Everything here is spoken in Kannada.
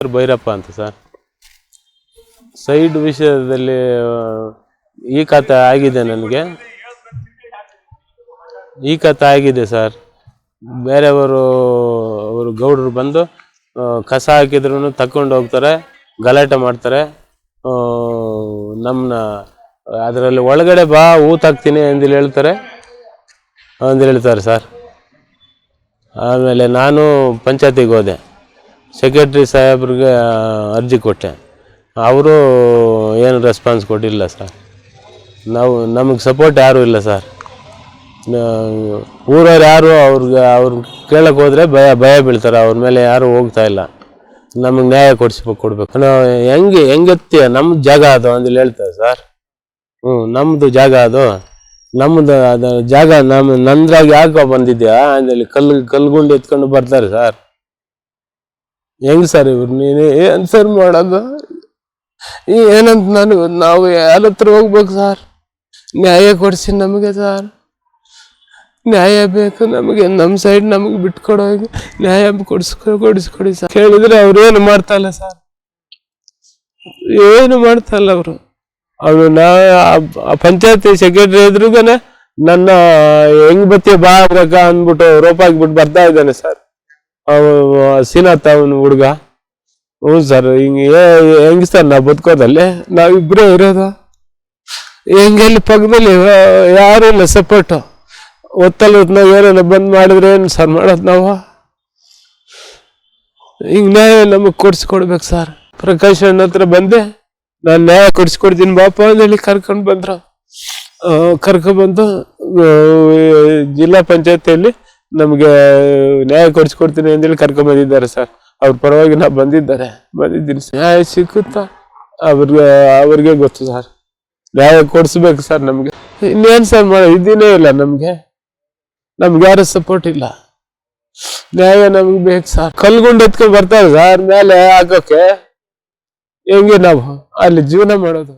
ಭೈರಪ್ಪ ಅಂತ ಸರ್. ಸೈಡ್ ವಿಷಯದಲ್ಲಿ ಈ ಖಾತೆ ಆಗಿದೆ, ನನಗೆ ಈ ಖಾತೆ ಆಗಿದೆ ಸರ್. ಬೇರೆಯವರು ಅವರು ಗೌಡರು ಬಂದು ಕಸ ಹಾಕಿದ್ರು ತಕೊಂಡು ಹೋಗ್ತಾರೆ, ಗಲಾಟೆ ಮಾಡ್ತಾರೆ. ನಮ್ಮನ್ನ ಅದರಲ್ಲಿ ಒಳಗಡೆ ಬಾ ಊತಾಕ್ತೀನಿ ಅಂದೇಳಿ ಹೇಳ್ತಾರೆ ಸರ್. ಆಮೇಲೆ ನಾನು ಪಂಚಾಯತಿಗೆ ಹೋದೆ, ಸೆಕ್ರೆಟ್ರಿ ಸಾಹೇಬ್ರಿಗೆ ಅರ್ಜಿ ಕೊಟ್ಟೆ. ಅವರು ಏನು ರೆಸ್ಪಾನ್ಸ್ ಕೊಟ್ಟಿಲ್ಲ ಸರ್. ನಮಗೆ ಸಪೋರ್ಟ್ ಯಾರೂ ಇಲ್ಲ ಸರ್. ಊರವ್ರು ಯಾರು ಅವ್ರು ಕೇಳಕ್ಕೆ ಹೋದರೆ ಭಯ ಬೀಳ್ತಾರೆ. ಅವ್ರ ಮೇಲೆ ಯಾರೂ ಹೋಗ್ತಾ ಇಲ್ಲ. ನಮಗೆ ನ್ಯಾಯ ಕೊಡ್ಬೇಕು. ನಾವು ಹೆಂಗೆತ್ತೀಯ, ನಮ್ಮದು ಜಾಗ ಅದು ಅಂದೇಳಿ ಹೇಳ್ತಾರೆ ಸರ್. ನಮ್ಮದು ಜಾಗ ಅದು, ನಮ್ಮದು ಅದು ಜಾಗ, ನಂದ್ರಾಗ ಯಾಕೆ ಬಂದಿದ್ಯಾ ಅಂದೇಳಿ ಕಲ್ಗುಂಡು ಎತ್ಕೊಂಡು ಬರ್ತಾರೆ ಸರ್. ಹೆಂಗ್ ಸರ್ ಇವ್ರು, ನೀನು ಏನು ಸರ್ ಮಾಡೋದು? ಏನಂತ ನಾವು ಯಾರ ಹತ್ರ ಹೋಗ್ಬೇಕು ಸರ್? ನ್ಯಾಯ ಕೊಡಿಸಿ ನಮಗೆ ಸರ್, ನ್ಯಾಯ ಬೇಕು ನಮಗೆ. ನಮ್ಮ ಸೈಡ್ ನಮಗೆ ಬಿಟ್ಕೊಡೋಗಿ ನ್ಯಾಯ ಕೊಡಿಸ್ಕೊಡಿ ಸರ್. ಕೇಳಿದ್ರೆ ಅವ್ರು ಏನು ಮಾಡ್ತಾ ಇಲ್ಲ ಸರ್, ಏನು ಮಾಡ್ತಾ ಇಲ್ಲ ಅವರು. ಪಂಚಾಯತಿ ಸೆಕ್ರೆಟರಿ ಎದುರುಗನೆ ನನ್ನ ಹೆಂಗ್ ಬತ್ತಿ ಬಾ ಅಂದ್ಬಿಟ್ಟು ರೋಪ್ ಹಾಕ್ಬಿಟ್ಟು ಬರ್ತಾ ಇದ್ದಾನೆ ಸರ್. ಶ್ರೀನಾಥ್ ಅವನು ಹುಡುಗ. ಹ್ಞೂ ಸರ್, ಹೆಂಗ್ ಸರ್ ನಾವು ಬದುಕೋದಲ್ಲಿ? ನಾವಿಬ್ಬರೇ ಇರೋದು. ಹೆಂಗೆಲ್ಲಿ ಪಕ್ಕದಲ್ಲಿ ಯಾರು ಇಲ್ಲ ಸಪೋರ್ಟು. ನಾವು ಏನೇನೋ ಬಂದ್ ಮಾಡಿದ್ರೆ ಏನು ಸರ್ ಮಾಡೋದು ನಾವು? ಹಿಂಗೆ ನ್ಯಾಯ ನಮಗೆ ಕೊಡ್ಬೇಕು ಸರ್. ಪ್ರಕಾಶ್ ಅಣ್ಣ ಹತ್ರ ಬಂದೆ, ನಾನು ನ್ಯಾಯ ಕೊಡ್ತೀನಿ ಬಾಪ ಅಂತೇಳಿ ಕರ್ಕೊಂಡ್ಬಂದು ಜಿಲ್ಲಾ ಪಂಚಾಯತಿಯಲ್ಲಿ ನಮಗೆ ನ್ಯಾಯ ಕೊಡ್ತೀನಿ ಅಂತೇಳಿ ಕರ್ಕೊಂಡ್ಬಂದಿದ್ದಾರೆ ಸರ್. ಅವ್ರ ಪರವಾಗಿ ನಾವು ಬಂದಿದ್ದೀನಿ. ನ್ಯಾಯ ಸಿಕ್ಕುತ್ತಾ ಅವ್ರಿಗೆ ಗೊತ್ತು ಸರ್. ನ್ಯಾಯ ಕೊಡಿಸ್ಬೇಕು ಸರ್ ನಮಗೆ. ಇನ್ನೇನು ಸರ್ ಇದೇನೇ ಇಲ್ಲ, ನಮ್ಗೆ ಯಾರು ಸಪೋರ್ಟ್ ಇಲ್ಲ. ನ್ಯಾಯ ನಮ್ಗೆ ಬೇಕು ಸರ್. ಕಲ್ಗುಂಡು ಎತ್ಕೊಂಡು ಬರ್ತಾರೆ ಸರ್ ಮೇಲೆ ಹಾಕೋಕೆ. ಹೆಂಗೆ ನಾವು ಅಲ್ಲಿ ಜೀವನ ಮಾಡೋದು?